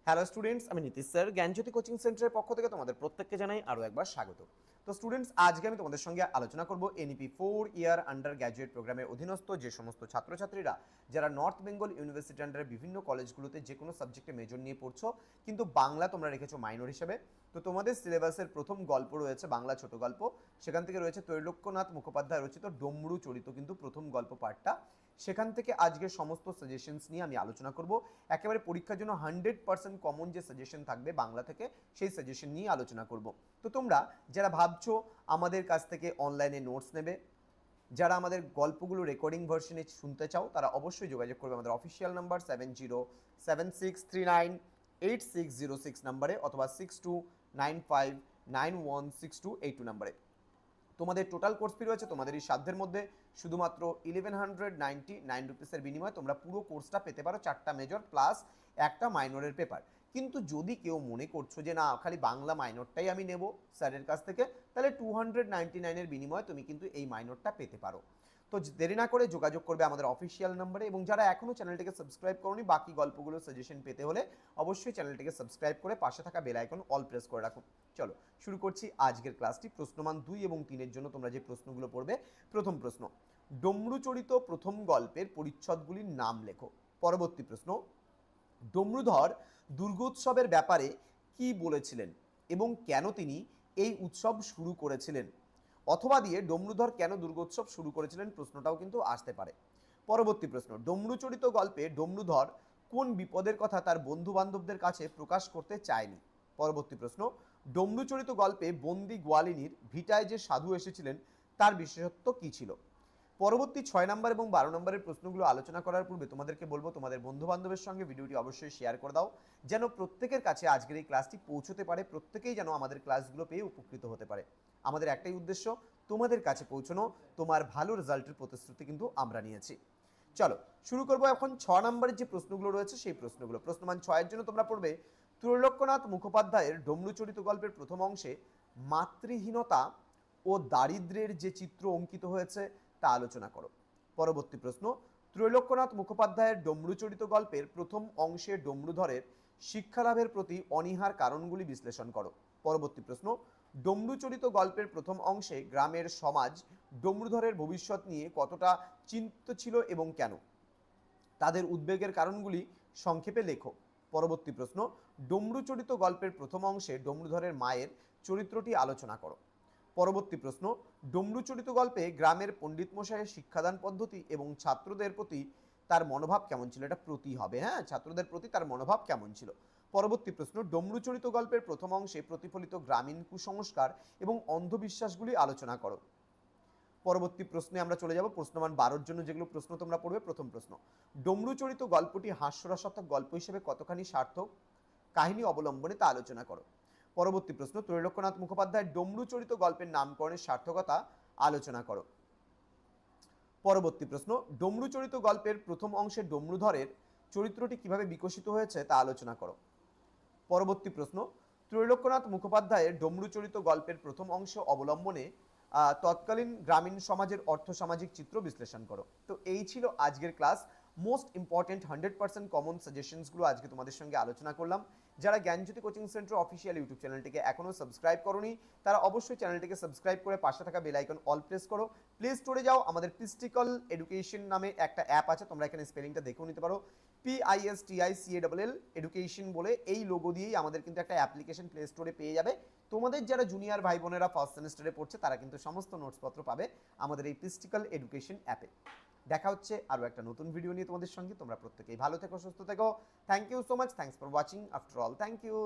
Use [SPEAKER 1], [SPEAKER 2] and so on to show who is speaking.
[SPEAKER 1] Hello students, আমি Nitish sir জ্ঞানজ্যোতি coaching সেন্টারের পক্ষ থেকে তোমাদের প্রত্যেককে জানাই আরও একবার স্বাগত। তো স্টুডেন্টস, আজকে আমি তোমাদের সঙ্গে আলোচনা করব এনইপি 4 ইয়ার আন্ডার গ্র্যাজুয়েট প্রোগ্রামের অধীনস্থ যে সমস্ত ছাত্রছাত্রীরা যারা নর্থ বেঙ্গল ইউনিভার্সিটি আন্ডারে বিভিন্ন কলেজগুলোতে যে কোনো সাবজেক্টে মেজর নিয়ে পড়ছো, কিন্তু বাংলা তোমরা রেখেছো মাইনর হিসেবে। তো তোমাদের সিলেবাসের প্রথম গল্প রয়েছে বাংলা ছোট গল্প, সেখান থেকে রয়েছে ত্রৈলোক্যনাথ মুখোপাধ্যায় রচিত ডমরু চরিত, কিন্তু প্রথম গল্প পাঠটা। সেখান থেকে আজকের সমস্ত সাজেশনস নিয়ে আমি আলোচনা করব। একেবারে পরীক্ষার জন্য 100% কমন যে সাজেশন থাকবে বাংলা থেকে, সেই সাজেশন নিয়ে আলোচনা করব। তো তোমরা যারা ভাবছো আমাদের কাছ থেকে অনলাইনে নোটস নেবে, যারা আমাদের গল্পগুলো রেকর্ডিং ভার্সনে শুনতে চাও, তারা অবশ্যই যোগাযোগ করবে আমাদের অফিসিয়াল নাম্বার 7076398606 নাম্বারে অথবা 6295916282 নাম্বারে। তোমাদের টোটাল কোর্স ফি রয়েছে তোমাদের এই সাধ্যের মধ্যে শুধুমাত্র 1199 রুপিসের বিনিময়ে তোমরা পুরো কোর্সটা পেতে পারো, 4টা মেজর প্লাস একটা মাইনরের পেপার। কিন্তু যদি কেউ মনে করছো যে না খালি বাংলা মাইনরটাই আমি নেব স্যারের কাছ থেকে, তাহলে 299-এর বিনিময়ে তুমি কিন্তু এই মাইনরটা পেতে পারো। তো দেরি না করে যোগাযোগ করবে আমাদের অফিসিয়াল নাম্বারে, এবং যারা এখনও চ্যানেলটিকে সাবস্ক্রাইব করোনি, বাকি গল্পগুলো সাজেশন পেতে হলে অবশ্যই চ্যানেলটিকে সাবস্ক্রাইব করে পাশে থাকা বেল আইকন অল প্রেস করে রাখুন। চলো শুরু করছি আজকের ক্লাসটি। প্রশ্নমান 2 এবং 3-এর জন্য তোমরা যে প্রশ্নগুলো পড়বে, প্রথম প্রশ্ন, ডমরুচরিত প্রথম গল্পের পরিচ্ছদগুলির নাম লেখো। পরবর্তী প্রশ্ন, ডমরুধর দুর্গোৎসবের ব্যাপারে কি বলেছিলেন এবং কেন তিনি এই উৎসব শুরু করেছিলেন? অথবা দিয়ে ডমরুধর কেন দুর্গোৎসব শুরু করেছিলেন প্রশ্নটাও কিন্তু আসতে পারে। পরবর্তী প্রশ্ন, ডমরুচরিত গল্পে ডমরুধর কোন বিপদের কথা তার বন্ধু বান্ধবদের কাছে প্রকাশ করতে চায়নি? পরবর্তী প্রশ্ন, ডমরুচরিত গল্পে বন্দি গোয়ালিনীর ভিটায় যে সাধু এসেছিলেন তার বিশেষত্ব কি ছিল? পরবর্তী 6 নম্বর এবং 12 নম্বরের প্রশ্নগুলো আলোচনা করার পূর্বে তোমাদেরকে বলবো তোমাদের বন্ধু বান্ধবের সঙ্গে ভিডিওটি অবশ্যই শেয়ার করে দাও, যেন প্রত্যেকের কাছে আজকের এই ক্লাসটি পৌঁছতে পারে, প্রত্যেকেই যেন আমাদের ক্লাসগুলো পেয়ে উপকৃত হতে পারে। আমাদের একটাই উদ্দেশ্য, তোমাদের কাছে পৌঁছানো, তোমার ভালো রেজাল্টের প্রতিশ্রুতি কিন্তু আমরা নিয়েছি। চলো শুরু করবো এখন 6 নম্বরের যে প্রশ্নগুলো রয়েছে সেই প্রশ্নগুলো। প্রশ্নমান 6-এর জন্য তোমরা পড়বে ত্রৈলোক্যনাথ মুখোপাধ্যায়ের ডমরুচরিত গল্পের প্রথম অংশে মাতৃহীনতা ও দারিদ্র্যের যে চিত্র অঙ্কিত হয়েছে তা আলোচনা করো। পরবর্তী প্রশ্ন, ত্রৈলোক্যনাথ মুখোপাধ্যায়ের ডমরুচরিত গল্পের প্রথম অংশে ডমরুধরের শিক্ষালাভের প্রতি অনীহার কারণগুলি বিশ্লেষণ করো। পরবর্তী প্রশ্ন, ডমরুচরিত গল্পের প্রথম অংশে গ্রামের সমাজ ডমরুধরের ভবিষ্যৎ নিয়ে কতটা চিন্তিত ছিল এবং কেন? তাদের উদ্বেগের কারণগুলি সংক্ষেপে লেখো। পরবর্তী প্রশ্ন, ডমরুচরিত গল্পের প্রথম অংশে ডমরুধরের মায়ের চরিত্রটি আলোচনা করো। পরবর্তী প্রশ্ন, ডমরুচরিত গল্পে গ্রামের পণ্ডিত মশাইয়ের শিক্ষাদান পদ্ধতি এবং ছাত্রদের প্রতি তার মনোভাব কেমন ছিল? এটা প্রতি হবে, হ্যাঁ, ছাত্রদের প্রতি তার মনোভাব কেমন ছিল? পরবর্তী প্রশ্ন, ডমরুচরিত গল্পের প্রথম অংশে প্রতিফলিত গ্রামীণ কুসংস্কার এবং অন্ধবিশ্বাসগুলি আলোচনা করো। পরবর্তী প্রশ্নে আমরা চলে যাব প্রশ্নমান 12-র জন্য যেগুলো প্রশ্ন তোমরা পড়বে। প্রথম প্রশ্ন, ডমরুচরিত গল্পটি হাস্যরসাত্মক গল্প হিসেবে কতখানি সার্থক কাহিনী অবলম্বনে তা আলোচনা করো। পরবর্তী প্রশ্ন, ত্রৈলোক্যনাথ মুখোপাধ্যায়ের ডমরুচরিত গল্পের নামকরণের সার্থকতা আলোচনা করো। পরবর্তী প্রশ্ন, ডমরুচরিত গল্পের প্রথম অংশে ডমরুধরের চরিত্রটি কিভাবে বিকশিত হয়েছে তা আলোচনা করো। পরবর্তী প্রশ্ন, ত্রৈলোক্যনাথ মুখোপাধ্যায়ের ডমরুচরিত গল্পের প্রথম অংশ অবলম্বনে তৎকালীন গ্রামীণ সমাজের অর্থসামাজিক চিত্র বিশ্লেষণ করো। তো এই ছিল আজকের ক্লাস। মোস্ট ইম্পর্টেন্ট 100% কমন সাজেশনসগুলো আজকে তোমাদের সঙ্গে আলোচনা করলাম। যারা জ্ঞানজ্যোতি কোচিং সেন্টার অফিসিয়াল ইউটিউব চ্যানেলটিকে এখনও সাবস্ক্রাইব করোনি, তারা অবশ্যই চ্যানেলটিকে সাবস্ক্রাইব করে পাশে থাকা বেল আইকন অল প্রেস করো। প্লে স্টোরে যাও, আমাদের পিস্টিকল এডুকেশন নামে একটা অ্যাপ আছে, তোমরা এখানে স্পেলিংটা দেখেও নিতে পারো, PISTICALL এডুকেশন বলে এই লোগো দিয়েই আমাদের কিন্তু একটা অ্যাপ্লিকেশন প্লে স্টোরে পেয়ে যাবে। তোমাদের যারা জুনিয়র ভাই বোনেরা ফার্স্ট সেমিস্টারে পড়ছে তারা কিন্তু সমস্ত নোটসপত্র পাবে আমাদের এই পিস্টিকল এডুকেশন অ্যাপে। দেখা হচ্ছে আরও একটা নতুন ভিডিও নিয়ে তোমাদের সঙ্গে। তোমরা প্রত্যেকেই ভালো থেকো, সুস্থ থেকো। Thank you so much, thanks for watching after all, thank you.